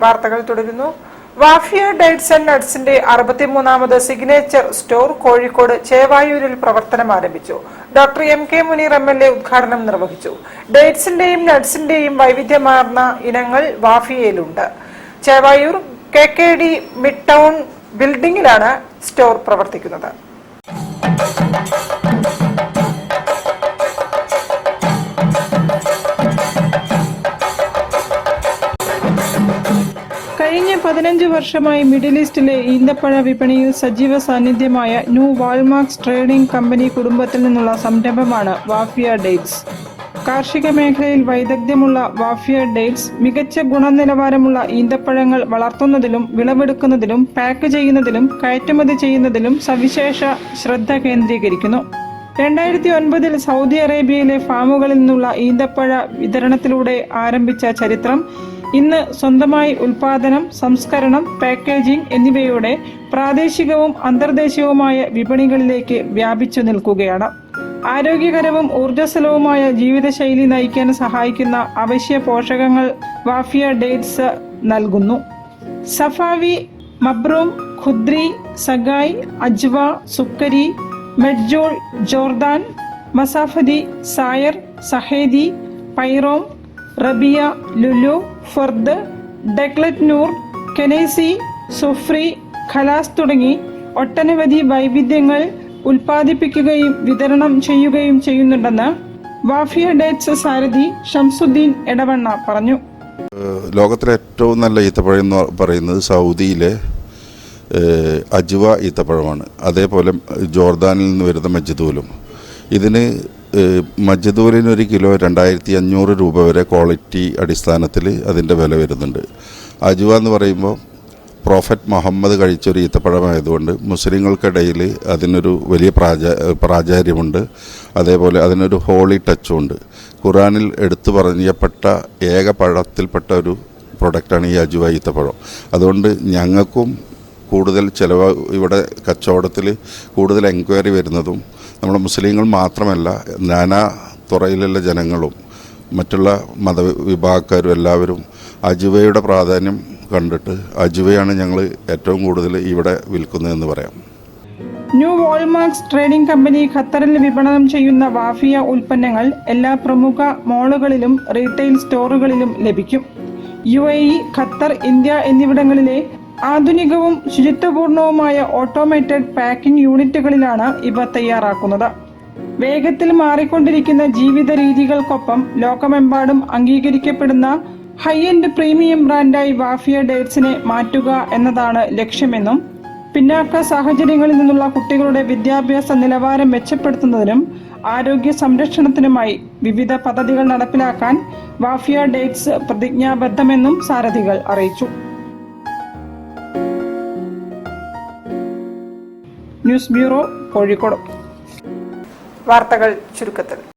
വാർത്തകൾ തുടരുന്നു. Wafiya dates and നട്ട്സിന്റെ 63ാമത് സിഗ്നേച്ചർ സ്റ്റോർ കോഴിക്കോട് ചേവായൂരിൽ പ്രവർത്തനം ആരംഭിച്ചു. ഡോക്ടർ MK മുനീർ MLA ഉദ്ഘാടനം നിർവഹിച്ചു. ഡേറ്റ്സിന്റെയും നട്ട്സിന്റെയും വൈവിധ്യമാർന്ന ഇനങ്ങൾ വാഫിയയിലുണ്ട്. ചേവായൂർ KKD മിഡ് ടൗൺ ബിൽഡിംഗിലാണ് സ്റ്റോർ പ്രവർത്തിക്കുന്നത്. കഴിഞ്ഞ 15 വർഷമായി മിഡിൽ ഈസ്റ്റിലെ ഈന്തപ്പഴ വിപണിയിൽ സജീവ സാന്നിധ്യമായ ന്യൂ വാൾമാർട്ട്സ് ട്രേഡിംഗ് കമ്പനി കുടുംബത്തിൽ നിന്നുള്ള സംരംഭമാണ് വാഫിയ ഡേറ്റ്സ്. കാർഷിക മേഖലയിൽ വൈദഗ്ധ്യമുള്ള വാഫിയ ഡേറ്റ്സ് മികച്ച ഗുണനിലവാരമുള്ള ഈന്തപ്പഴങ്ങൾ വളർത്തുന്നതിലും വിളവെടുക്കുന്നതിലും പാക്ക് ചെയ്യുന്നതിലും കയറ്റുമതി ചെയ്യുന്നതിലും സവിശേഷ ശ്രദ്ധ കേന്ദ്രീകരിക്കുന്നു. 2009 സൗദി അറേബ്യയിലെ ഫാമുകളിൽ നിന്നുള്ള ഈന്തപ്പഴ വിതരണത്തിലൂടെ ആരംഭിച്ച ചരിത്രം ഇന്ന് സ്വന്തമായി ഉൽപാദനം, സംസ്കരണം, പാക്കേജിംഗ് എന്നിവയുടെ പ്രാദേശികവും അന്തർദേശീയവുമായ വിപണികളിലേക്ക് വ്യാപിച്ചു നിൽക്കുകയാണ്. ആരോഗ്യകരവും ഊർജ്ജസ്വലവുമായ ജീവിതശൈലി നയിക്കാൻ സഹായിക്കുന്ന അവശ്യ പോഷകങ്ങൾ വാഫിയ ഡേറ്റ്സ് നൽകുന്നു. Safawi, Mabroom, Khudri, Sagai, Ajwa, Sukkari, Medjool, Jordan, Mazafati, Sayer, Zahidi, Piarom, Rabia, Lulu, Fard, Deglet നൂർ, കെനേസി, സുഫ്രി, ഖലാസ് തുടങ്ങി ഒട്ടനവധി വൈവിധ്യങ്ങൾ ഉൽപ്പാദിപ്പിക്കുകയും വിതരണം ചെയ്യുകയും ചെയ്യുന്നുണ്ടെന്ന് വാഫിയ ഡേറ്റ്സ് സാരഥി ഷംസുദ്ദീൻ എടവണ്ണ പറഞ്ഞു. ലോകത്തിലെ ഏറ്റവും നല്ല ഈത്തപ്പഴം എന്ന് പറയുന്നത് സൗദിയിലെ അജ്വ ഈത്തപ്പഴമാണ്. അതേപോലെ ജോർദാനിൽ നിന്ന് വരുന്ന മജ്ദൂലും. ഇതിന് മജ്ദൂലിന് 1 കിലോ 2500 രൂപ വരെ ക്വാളിറ്റി അടിസ്ഥാനത്തിൽ അതിൻ്റെ വില വരുന്നുണ്ട്. അജ്വ എന്ന് പറയുമ്പോൾ പ്രോഫറ്റ് മുഹമ്മദ് കഴിച്ചൊരു ഈത്തപ്പഴമായതുകൊണ്ട് മുസ്ലിങ്ങൾക്കിടയിൽ അതിനൊരു വലിയ പ്രാചാര്യമുണ്ട്. അതേപോലെ അതിനൊരു ഹോളി ടച്ചുമുണ്ട്. ഖുറാനിൽ എടുത്തു പറഞ്ഞപ്പെട്ട ഏക പഴത്തിൽപ്പെട്ട ഒരു പ്രൊഡക്റ്റാണ് ഈ അജ്വ ഈത്തപ്പഴം. അതുകൊണ്ട് ഞങ്ങൾക്കും കൂടുതൽ ചിലവ്, ഇവിടെ കച്ചവടത്തിൽ കൂടുതൽ എൻക്വയറി വരുന്നതും നമ്മുടെ മുസ്ലിങ്ങൾ മാത്രമല്ല, നാനാ തുറയിലുള്ള ജനങ്ങളും മറ്റുള്ള മതവിഭാഗക്കാരും എല്ലാവരും അജ്വയുടെ പ്രാധാന്യം കണ്ടിട്ട് അജ്വയാണ് ഞങ്ങൾ ഏറ്റവും കൂടുതൽ ഇവിടെ വിൽക്കുന്നതെന്ന് പറയാം. ന്യൂ വാൾമാർട്ട്സ് ട്രേഡിംഗ് കമ്പനി ഖത്തറിൽ വിപണനം ചെയ്യുന്ന വാഫിയ ഉൽപ്പന്നങ്ങൾ എല്ലാ പ്രമുഖ മോളുകളിലും റീറ്റെയിൽ സ്റ്റോറുകളിലും ലഭിക്കും. UAE, ഖത്തർ, ഇന്ത്യ എന്നിവിടങ്ങളിലെ ആധുനികവും ശുചിത്വപൂർണവുമായ ഓട്ടോമേറ്റഡ് പാക്കിംഗ് യൂണിറ്റുകളിലാണ് ഇവ തയ്യാറാക്കുന്നത്. വേഗത്തിൽ മാറിക്കൊണ്ടിരിക്കുന്ന ജീവിത രീതികൾക്കൊപ്പം ലോകമെമ്പാടും അംഗീകരിക്കപ്പെടുന്ന ഹൈ എൻഡ് പ്രീമിയം ബ്രാൻഡായി വാഫിയ ഡേറ്റ്സിനെ മാറ്റുക എന്നതാണ് ലക്ഷ്യമെന്നും പിന്നാക്ക സാഹചര്യങ്ങളിൽ നിന്നുള്ള കുട്ടികളുടെ വിദ്യാഭ്യാസ നിലവാരം മെച്ചപ്പെടുത്തുന്നതിനും ആരോഗ്യ സംരക്ഷണത്തിനുമായി വിവിധ പദ്ധതികൾ നടപ്പിലാക്കാൻ വാഫിയ ഡേറ്റ്സ് പ്രതിജ്ഞാബദ്ധമെന്നും സാരഥികൾ അറിയിച്ചു. News bureau, Kozhikode. വാർത്തകൾ ചുരുക്കത്തിൽ.